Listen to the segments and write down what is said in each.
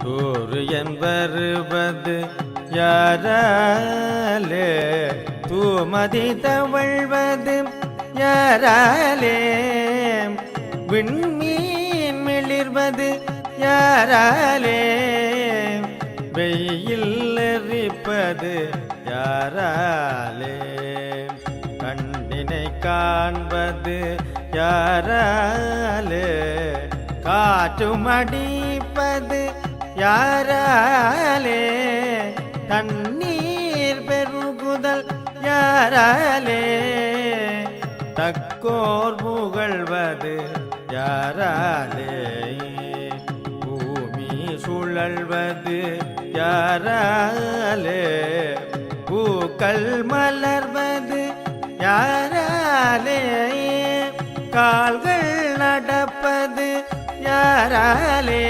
சூரியன் வருவது யாராலே, தூமதி தவழ்வது யாராலே, விண்மீன் மிளிர்வது யாராலே, வெயில் எரிப்பது யாராலே, கண்ணினை காண்பது யாராலே, காற்றும் அடிப்பது யாராலே, தண்ணீர் பெருகுதல் யாராலே, தக்கோர் புகழ்வது யாராலே, பூமி சுழல்வது யாராலே, பூக்கள் மலர்வது யாராலே, கால்கள் நடப்பது யாராலே,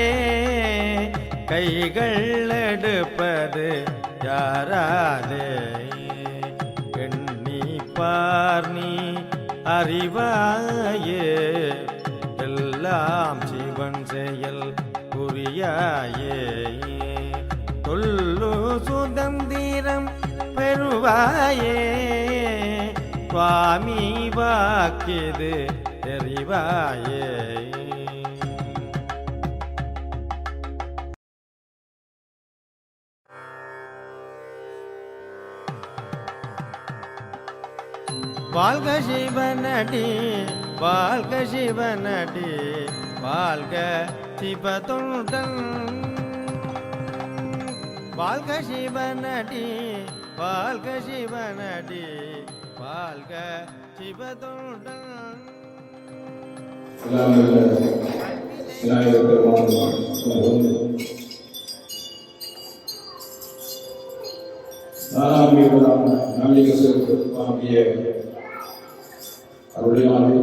கைகள் எடுப்பது யாராலே, எண்ணி பார் நீ அறிவாயே, எல்லாம் சிவன் செயல் புரியாயே, சொல்லு சுதந்திரம் பெறுவாயே, சுவாமி வாக்கிது தெரிவாயே. வாழ்க சிவனடி வாழ்க சிவனடி வாழ்க சிவதொண்டன், வாழ்க சிவனடி வாழ்க சிவனடி வாழ்க சிவதொண்டன். அருளினாலே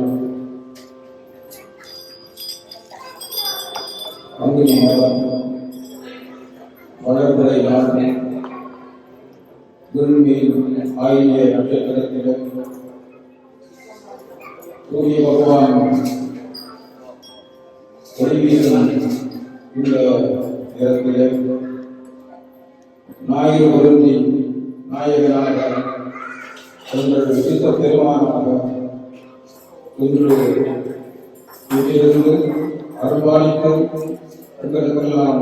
பங்குனி மாதம் வளர்பிறை நாள் விண்மீன் ஆகிய நட்சத்திரத்திலே சூரிய பகவான் ஒளிவீசும் இந்த நேரத்திலே ஞாயிறு பொருந்தி நாயகனாக எங்கள் விசித்த பெருமானாக இன்று வீட்டிலிருந்து அருள்பாலித்து எங்களுக்கெல்லாம்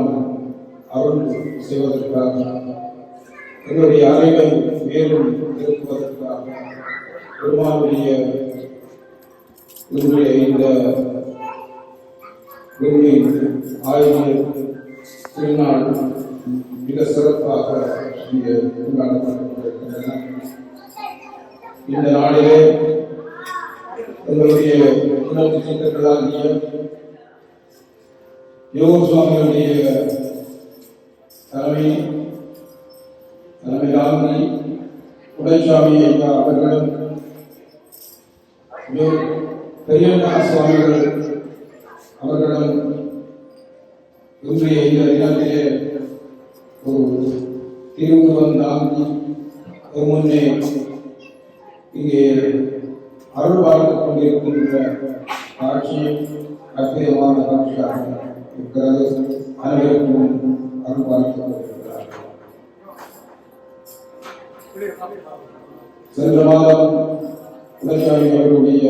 அருள் செய்வதற்காக எங்களுடைய அறிவை மேலும் திருப்புவதற்காக பெருமானுடைய இன்றைய இந்த விண்மீன் ஆய்வு திருநாள் மிக சிறப்பாக இங்கே கொண்டாடப்பட்டிருக்கின்றன. இந்த நாளிலே எங்களுடைய உணர்வு சித்தர்களாகிய யோக சுவாமிகளுடைய தலைமையாகி உடைசாமி ஐயா அவர்களும் பெரியண்ணா சுவாமிகள் அவர்களும் இன்றைய இந்த தினத்திலே ஒரு திருவுருவம் தாங்கி முன்னே இங்கே அருள் பார்த்துக் கொண்டிருக்கின்ற காட்சி அற்புதமான காட்சியாக இருக்கிறது. அனைவருக்கும் அருள் பார்த்துக் கொண்டிருக்கிறார். சென்ற மாதம் உடைசாமி அவர்களுடைய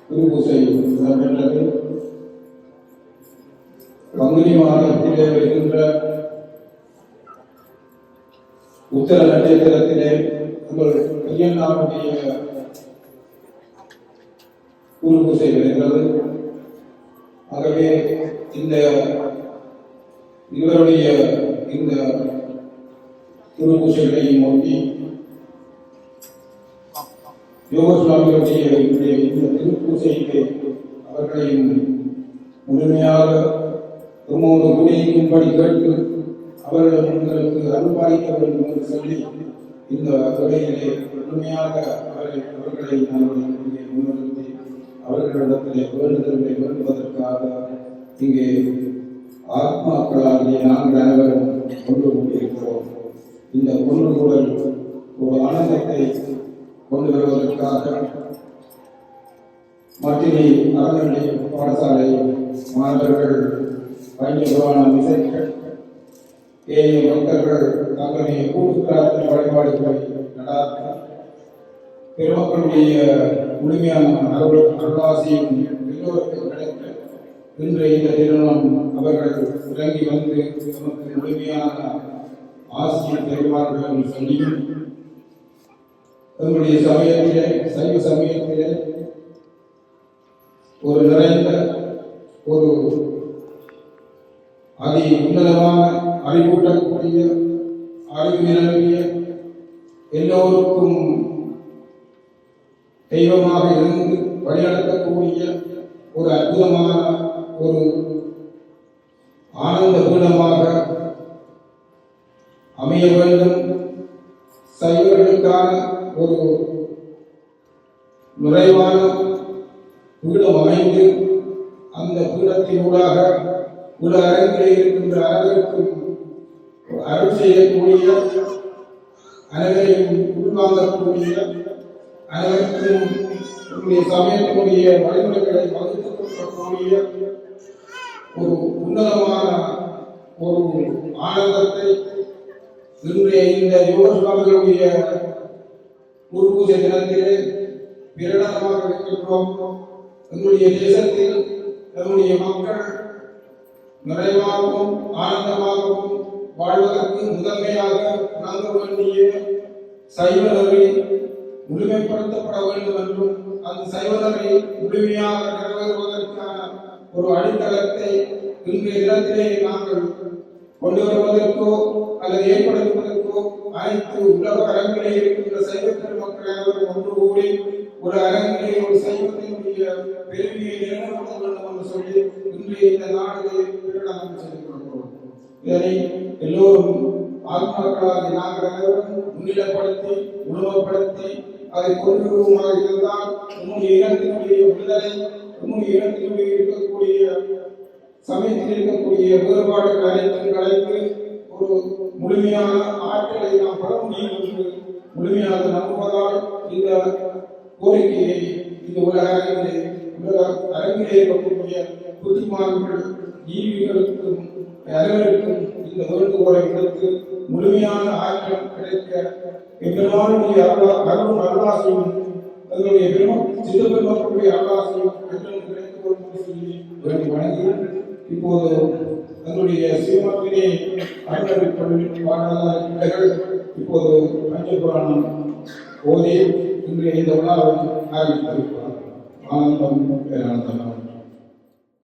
திருப்பூசை இடம்பெற்றது. பங்குனி மாதத்திலே வருகின்ற உத்தர நட்சத்திரத்திலே உங்கள் பெரியண்ணாவுடைய பூர்வூசை வருகிறது. ஆகவே இந்த இவருடைய இந்த திருப்பூசைகளையும் ஒட்டி யோக சுவாமிகளுடைய இந்த திருப்பூசையிலே அவர்களையும் முழுமையாக உம்மோடு குடியிருக்கும்படி கேட்டு அவர்கள் உங்களுக்கு அனுபாலிக்க வேண்டும் என்று சொல்லி இந்த துறையிலே முழுமையாக அவர்களை நாங்கள் முன்னிறுத்தி அவர்களிடத்திலே வேண்டுதல்களை வேண்டுவதற்காக இங்கே ஆத்மாக்களாகிய நாங்கள் அனைவரும் கொண்டு கொண்டிருக்கிறோம். இந்த கொண்டுகூடல் ஒரு ஆனந்தத்தை கொண்டு வருவதற்காக மட்டினை அறநிலை பாடசாலை மாணவர்கள் பஞ்சபுராணம் இசைக்க ஏனைய பக்தர்கள் தங்களுடைய கூட்டு பிரார்த்தனை வழிபாடுகளை நடாத்த பெருமக்களுடைய முழுமையான அருளாசியும் எல்லோருக்கும் கிடைக்க இன்று இந்த திருமணம் அவர்கள் இறங்கி வந்து நமக்கு முழுமையான ஆசியை தருவார்கள் என்று சொல்லியும் நம்முடைய சமயத்திலே சைவ சமயத்திலே ஒரு நிறைந்த ஒரு அதி உன்னதமான அறிவூட்டக்கூடிய அறிவு நிரம்பிய எல்லோருக்கும் தெய்வமாக இருந்து வழிநடத்தக்கூடிய ஒரு அற்புதமான ஒரு ஆனந்த பீடமாக அமைய வேண்டும். சைவர்களுக்கான ஒரு நிறைவான பீடம் அமைந்து அந்த பீடத்தினூடாக உள்ள அரங்கிலே இருக்கின்ற அனைவருக்கும் அருள் செய்யக்கூடிய அனைவரையும் உள்வாங்கக்கூடிய அனைவருக்கும் சமயத்தினுடைய வழிமுறைகளை வகுத்துக் கொடுக்கக்கூடிய ஒரு உன்னதமான ஒரு ஆனந்தத்தை இன்றைய இந்த யோகசுவாமிகளுடைய குருபூஜை தினத்திலே பிரகடனமாக இருக்கின்றோம். எங்களுடைய தேசத்தில் நம்முடைய மக்கள் நிறைவாகவும் ஆனந்தமாகவும் வாழ்வதற்கு முதன்மையாக வழங்க வேண்டிய சைவ நெறி முழுமைப்படுத்தப்பட வேண்டும் என்றும் அந்த சைவ நெறி முழுமையாக நிறைவேறுவதற்கான ஒரு அடித்தளத்தை இன்றைய தினத்திலே நாங்கள் கொண்டு வருவதற்கோ அல்லது ஏற்படுத்துவதற்கோ அனைத்து உலக அரங்கிலே இருக்கின்ற சைவ பெருமக்கள் அனைவரும் ஒன்று கூடி ஒரு அரங்கிலே ஒரு சைவத்தினுடைய பெருமையை நிலைநிறுத்த வேண்டும் என்று சொல்லி இன்றைய இந்த நாடுகளை பிரகடனம் செய்து கொள்கிறோம். இதனை எல்லோரும் ஆத்மாக்களாக நாங்கள் அனைவரும் முன்னிலைப்படுத்தி உணவப்படுத்தி அதை கொண்டுமாக இருந்தால் உன்னுடைய இனத்தினுடைய விடுதலை உன்னுடைய இனத்தினுடைய இருக்கக்கூடிய சமயத்தில் இருக்கக்கூடிய வேறுபாடுகள் அனைத்தும் கலைந்து ஒரு முழுமையான ஆற்றலை நாம் பெற முடியும் என்று முழுமையாக நம்புவதால் இந்த கோரிக்கையை இந்த உலக அரங்கிலே இருக்கக்கூடிய புத்திமான்கள் ஜீவிகளுக்கும் அனைவருக்கும் இந்த வேண்டுகோளை விடுத்து முழுமையான ஆற்றல் கிடைக்க எங்களுடைய அருளும் அருளாசையும் அதனுடைய சித்த பெருமக்களுடைய அருளாசையும் கிடைக்கும் சொல்லி வேண்டி வணங்கி இப்போது தன்னுடைய சிவமத்தினை பாடல்கள் இப்போது பஞ்சபுராணம் ஓதி இன்றைய இந்த விழாவை ஆரம்பித்திருக்கிறார். ஆனந்தம் பேரானந்தம்.